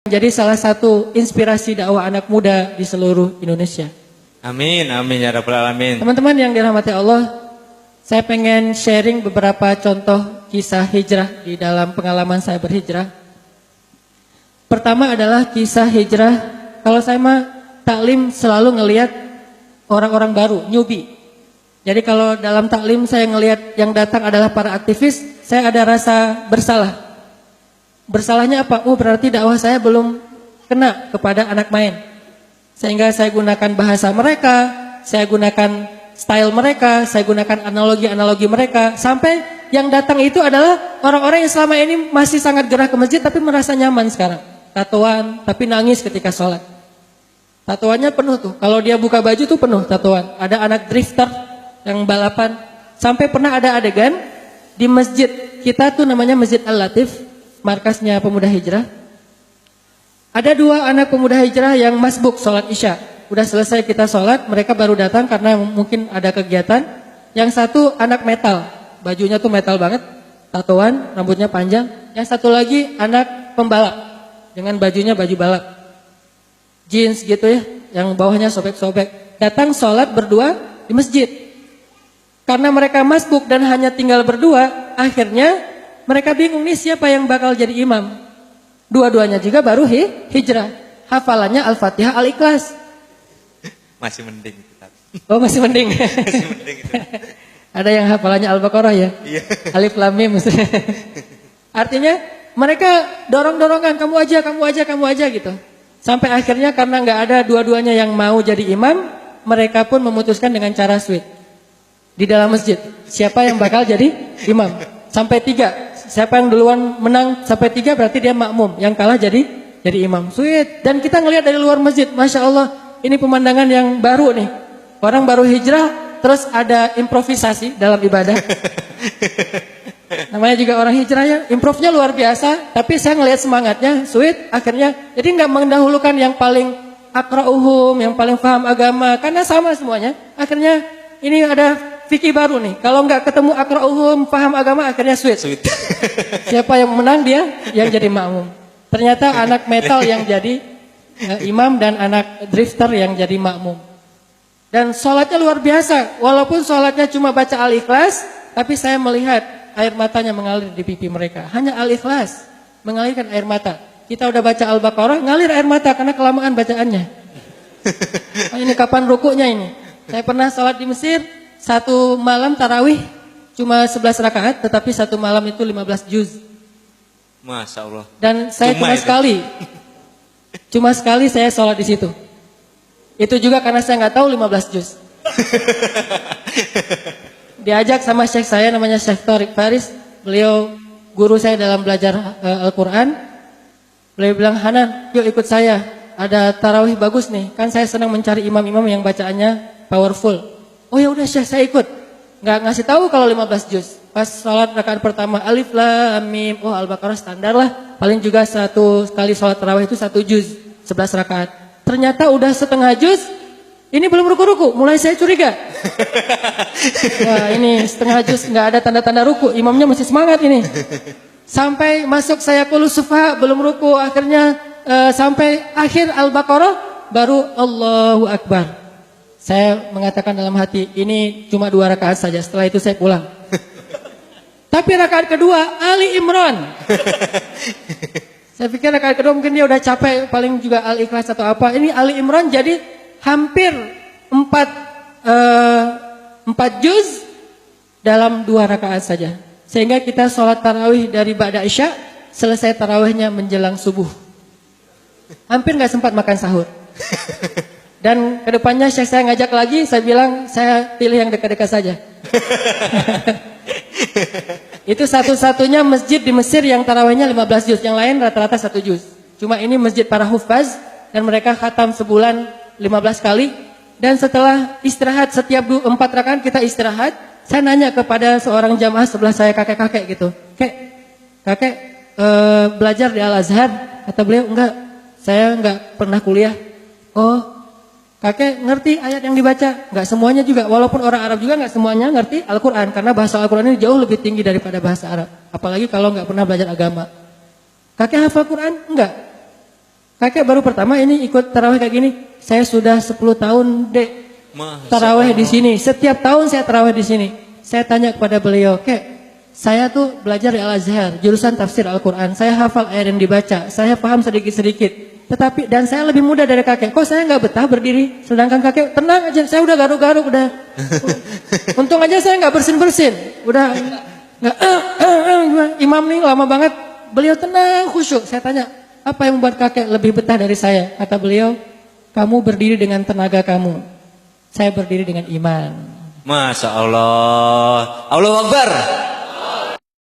Jadi salah satu inspirasi dakwah anak muda di seluruh Indonesia. Amin, amin ya rabbal alamin. Teman-teman yang dirahmati Allah, saya pengen sharing beberapa contoh kisah hijrah di dalam pengalaman saya berhijrah. Pertama adalah kisah hijrah. Kalau saya mah taklim selalu ngelihat orang-orang baru, newbie. Jadi kalau dalam taklim saya ngelihat yang datang adalah para aktivis, saya ada rasa bersalah. Bersalahnya apa? Oh, berarti dakwah saya belum kena kepada anak main. Sehingga saya gunakan bahasa mereka, saya gunakan style mereka, saya gunakan analogi-analogi mereka. Sampai yang datang itu adalah orang-orang yang selama ini masih sangat gerah ke masjid tapi merasa nyaman sekarang. Tatoan, tapi nangis ketika sholat. Tatoannya penuh tuh. Kalau dia buka baju tuh penuh tatoan. Ada anak drifter yang balapan. Sampai pernah ada adegan di masjid kita tuh namanya Masjid Al-Latif, markasnya pemuda hijrah. Ada dua anak pemuda hijrah yang masbuk sholat isya. Udah selesai kita sholat, mereka baru datang karena mungkin ada kegiatan. Yang satu anak metal, bajunya tuh metal banget, tatoan, rambutnya panjang. Yang satu lagi anak pembalap, dengan bajunya baju balap, jeans gitu ya, yang bawahnya sobek-sobek. Datang sholat berdua di masjid. Karena mereka masbuk dan hanya tinggal berdua, akhirnya mereka bingung nih siapa yang bakal jadi imam. Dua-duanya juga baru hijrah. Hafalannya Al-Fatihah, Al-Ikhlas. Masih mending kita. Oh, masih mending. Masih mending itu. Ada yang hafalannya Al-Baqarah ya? Iya. Alif Lam Mim. Artinya mereka dorong-dorongan, kamu aja gitu. Sampai akhirnya karena nggak ada dua-duanya yang mau jadi imam, mereka pun memutuskan dengan cara sweet. Di dalam masjid, siapa yang bakal jadi imam? Sampai 3. Siapa yang duluan menang sampai 3 berarti dia makmum. Yang kalah jadi imam. Sweet. Dan kita ngelihat dari luar masjid, Masya Allah, ini pemandangan yang baru nih. Orang baru hijrah, terus ada improvisasi dalam ibadah. Namanya juga orang hijrah ya, improvnya luar biasa. Tapi saya ngelihat semangatnya, sweet. Akhirnya, jadi nggak mendahulukan yang paling akra'uhum, yang paling paham agama. Karena sama semuanya. Akhirnya ini ada fikih baru nih. Kalau nggak ketemu akra'uhum, paham agama, akhirnya sweet. Siapa yang menang dia yang jadi makmum. Ternyata anak metal yang jadi imam dan anak drifter yang jadi makmum. Dan sholatnya luar biasa. Walaupun sholatnya cuma baca Al-Ikhlas, tapi saya melihat air matanya mengalir di pipi mereka. Hanya Al-Ikhlas mengalirkan air mata. Kita udah baca Al-Baqarah, ngalir air mata karena kelamaan bacaannya. Oh, ini kapan rukuknya ini? Saya pernah sholat di Mesir. Satu malam tarawih cuma 11 rakaat, tetapi satu malam itu 15 juz. Masya Allah. Dan saya cuma sekali saya sholat di situ. Itu juga karena saya nggak tahu 15 juz. Diajak sama syekh saya namanya Syekh Tariq Faris, beliau guru saya dalam belajar Al-Quran. Beliau bilang, Hanan, yuk ikut saya. Ada tarawih bagus nih. Kan saya senang mencari imam-imam yang bacaannya powerful. Oh ya udah Syekh, saya ikut. Nggak ngasih tahu kalau 15 juz. Pas sholat rakaat pertama Alif Lam Mim, oh Al-Baqarah standar lah. Paling juga satu kali sholat tarawih itu 1 juz, 11 rakaat. Ternyata udah setengah juz, ini belum ruku-ruku. Mulai saya curiga. Wah, ini setengah juz nggak ada tanda-tanda ruku. Imamnya masih semangat ini. Sampai masuk saya qulus sufaha belum ruku. Akhirnya sampai akhir Al-Baqarah baru Allahu Akbar. Saya mengatakan dalam hati, ini cuma 2 rakaat saja, setelah itu saya pulang. Tapi rakaat kedua, Ali Imran. Saya pikir rakaat kedua mungkin dia udah capek, paling juga Al-Ikhlas atau apa. Ini Ali Imran jadi hampir 4 juz dalam 2 rakaat saja. Sehingga kita sholat tarawih dari Ba'da Isya, selesai tarawihnya menjelang subuh. Hampir gak sempat makan sahur. Dan kedepannya saya ngajak lagi, saya bilang saya pilih yang dekat-dekat saja. Itu satu-satunya masjid di Mesir yang tarawihnya 15 juz, yang lain rata-rata 1 juz. Cuma ini masjid para hufaz dan mereka khatam sebulan 15 kali. Dan setelah istirahat setiap 4 rakaat kita istirahat, saya nanya kepada seorang jamaah sebelah saya, kakek-kakek gitu. Kakek belajar di Al-Azhar? Kata beliau, enggak, saya enggak pernah kuliah. Oh, kakek ngerti ayat yang dibaca? Enggak semuanya juga, walaupun orang Arab juga enggak semuanya ngerti Al-Quran. Karena bahasa Al-Quran ini jauh lebih tinggi daripada bahasa Arab. Apalagi kalau enggak pernah belajar agama. Kakek hafal Quran? Enggak. Kakek baru pertama ini ikut tarawih kayak gini. Saya sudah 10 tahun, Dek, Masya tarawih di Allah. sini. Setiap tahun saya tarawih di sini. Saya tanya kepada beliau, Kek, saya tuh belajar di Al-Azhar, jurusan tafsir Al-Quran. Saya hafal ayat yang dibaca, saya paham sedikit-sedikit. Tetapi dan saya lebih muda dari kakek. Kok saya nggak betah berdiri? Sedangkan kakek tenang aja. Saya udah garuk-garuk udah. Untung aja saya nggak bersin-bersin. Udah nggak. Imam nih lama banget. Beliau tenang khusyuk. Saya tanya, apa yang membuat kakek lebih betah dari saya? Kata beliau, kamu berdiri dengan tenaga kamu. Saya berdiri dengan iman. Masya Allah. Allahu Akbar.